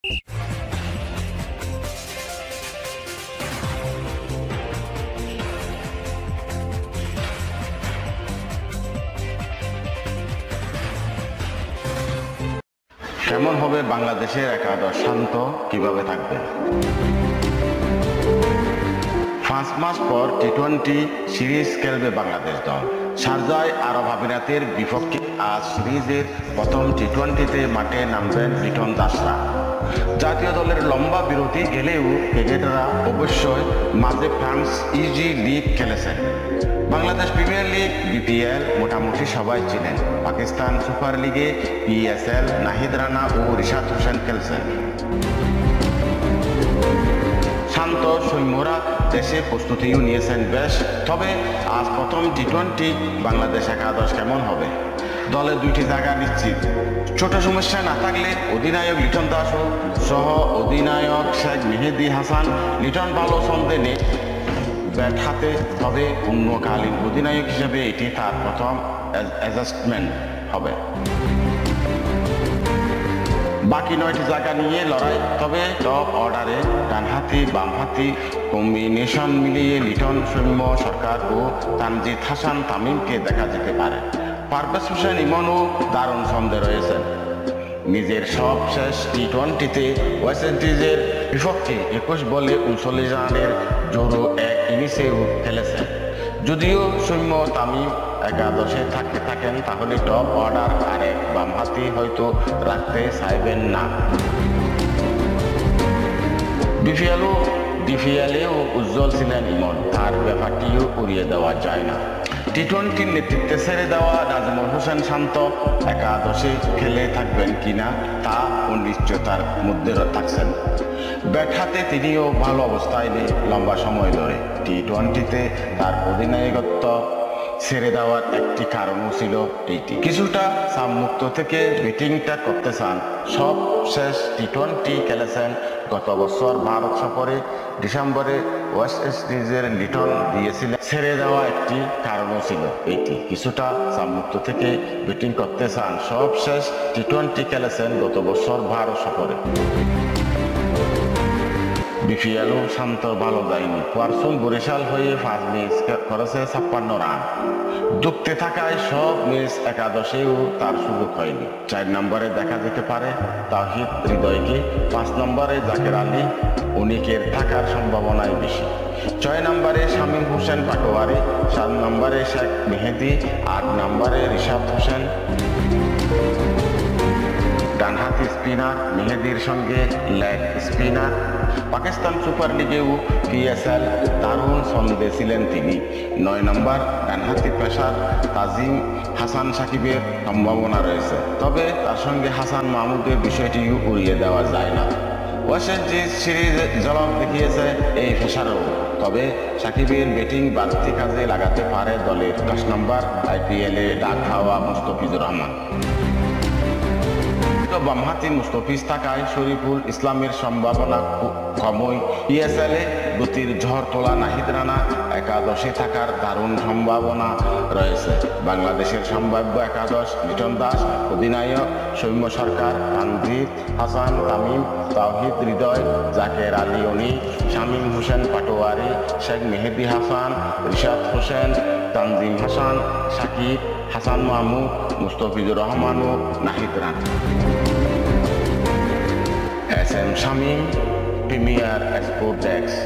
কেমন হবে বাংলাদেশের একাদশ? শান্ত কিভাবে থাকবে? 5 মাস পর টি-20 সিরিজ খেলবে বাংলাদেশ দল। শারজায় আরব আমিরাতের বিপক্ষে আজ সিরিজের প্রথম টি-20তে মাঠে নামবেন লিটন দাসরা। জাতীয় দলের লম্বা বিরতি গেলেও ক্রিকেটাররা অবশ্যই মাঝে ফ্রান্স ইজি লিগ খেলেছেন। বাংলাদেশ প্রিমিয়ার লিগ বিপিএল মোটামুটি সবাই চিনেন। পাকিস্তান সুপার লিগে পিএসএল নাহিদ রানা ও রিশাদ হোসেন খেলছেন। শান্ত সৈন্যরা দেশে প্রস্তুতিও নিয়েছেন বেশ। তবে আজ প্রথম টি-20 বাংলাদেশ একাদশ কেমন হবে? দলে 2টি জায়গা নিশ্চিত। ছোট সমস্যা না থাকলে অধিনায়ক লিটন দাস সহ অধিনায়ক শেখ মেহেদী হাসান। লিটন ভালো ছন্দে নেই ব্যাট হাতে, তবে পূর্ণকালীন অধিনায়ক হিসেবে এটি তার প্রথম অ্যাডজাস্টমেন্ট হবে। বাকি 9টি জায়গা নিয়ে লড়াই। তবে টপ অর্ডারে ডানহাতি বামহাতি কম্বিনেশন মিলিয়ে লিটন, সৌম্য সরকার ও তানজিদ হাসান তামিমকে দেখা যেতে পারে। পারভেজ হোসেন ইমনও দারুণ ছন্দে রয়েছেন। নিজের সবশেষ টি-20তে ওয়েস্ট ইন্ডিজের বিপক্ষে 21 বলে 39 রানের জোরো এক ইনিংসেও খেলেছেন। যদিও সৌম্য তামিম একাদশে থাকেন, তাহলে টপ অর্ডার আরেক বামহাতি হয়তো রাখতে চাইবেন না। ডিপিএলেও উজ্জ্বল ছিলেন ইমন, তার ব্যাপারটিও উড়িয়ে দেওয়া যায় না। টি-20 নেতৃত্বে ছেড়ে দেওয়া নাজমুল হোসেন শান্ত একাদশে খেলে থাকবেন কিনা তা অনিশ্চয়তার মধ্যে থাকছেন। ব্যাট হাতে তিনিও ভালো অবস্থায় নেই লম্বা সময় ধরে। টি-20তে তার অধিনায়কত্ব ছেড়ে দেওয়ার একটি কারণও ছিল এইটি। কিছুটা চাপমুক্ত থেকে ব্যাটিংটা করতে চান। সব শেষ টি-20 খেলেছেন গত বছর ভারত সফরে। ডিসেম্বরে ওয়েস্ট ইন্ডিজের লিটন দিয়েছিলেন। ছেড়ে দেওয়া একটি কারণও ছিল এইটি। কিছুটা চাপমুক্ত থেকে ব্যাটিং করতে চান। সব শেষ টি-20 খেলেছেন গত বছর ভারত সফরে। বিপিএলও শান্ত ভালো যায়নি। ওয়ারসুন বরিশাল হয়ে 5 ম্যাচ করেছে 56 রান। যুক্তে থাকায় সব ম্যাচ একাদশেও তার সুযোগ হয়নি। 4 নম্বরে দেখা যেতে পারে তাওহিদ হৃদয়কে, 5 নম্বরে জাকের আলী অনিকের থাকার সম্ভাবনাই বেশি। 6 নম্বরে শামীম হোসেন পাটোয়ারি, 7 নম্বরে শেখ মেহেদী, 8 নম্বরে রিশাদ হোসেন। ডানহাতি স্পিনার মেহেদীর সঙ্গে লেগ স্পিনার। পাকিস্তান সুপার লিগেও পিএসএল দারুণ ছন্দে ছিলেন তিনি। 9 নম্বর ডানহাতি পেসার তাজিম হাসান সাকিবের সম্ভাবনা রয়েছে। তবে তার সঙ্গে হাসান মাহমুদের বিষয়টিও উড়িয়ে দেওয়া যায় না। ওয়েস্ট ইন্ডিজ সিরিজ ঝলক দেখিয়েছে এই পেসারও। তবে সাকিবের ব্যাটিং বাড়তি কাজে লাগাতে পারে দলের 10 নম্বর আইপিএলে ডাক খাওয়া মুস্তাফিজুর রহমান। বামহাতি মুস্তাফিজ থাকায় শরীফুল ইসলামের সম্ভাবনা কমই। পিএসএলে গতির ঝড় তোলা নাহিদ রানা একাদশে থাকার দারুণ সম্ভাবনা রয়েছে। বাংলাদেশের সম্ভাব্য একাদশ লিটন দাস, অধিনায়ক সৌম্য সরকার, তানজিদ হাসান তামিম, তাওহিদ হৃদয়, জাকের আলী অনিক, শামীম হোসেন পাটোয়ারি, শেখ মেহেদী হাসান, রিশাদ হোসেন, তানজিম হাসান, সাকিব, হাসান মাহমুদ, মুস্তাফিজুর রহমান ও Nahid Rana. S M Shamim, premier sport desk.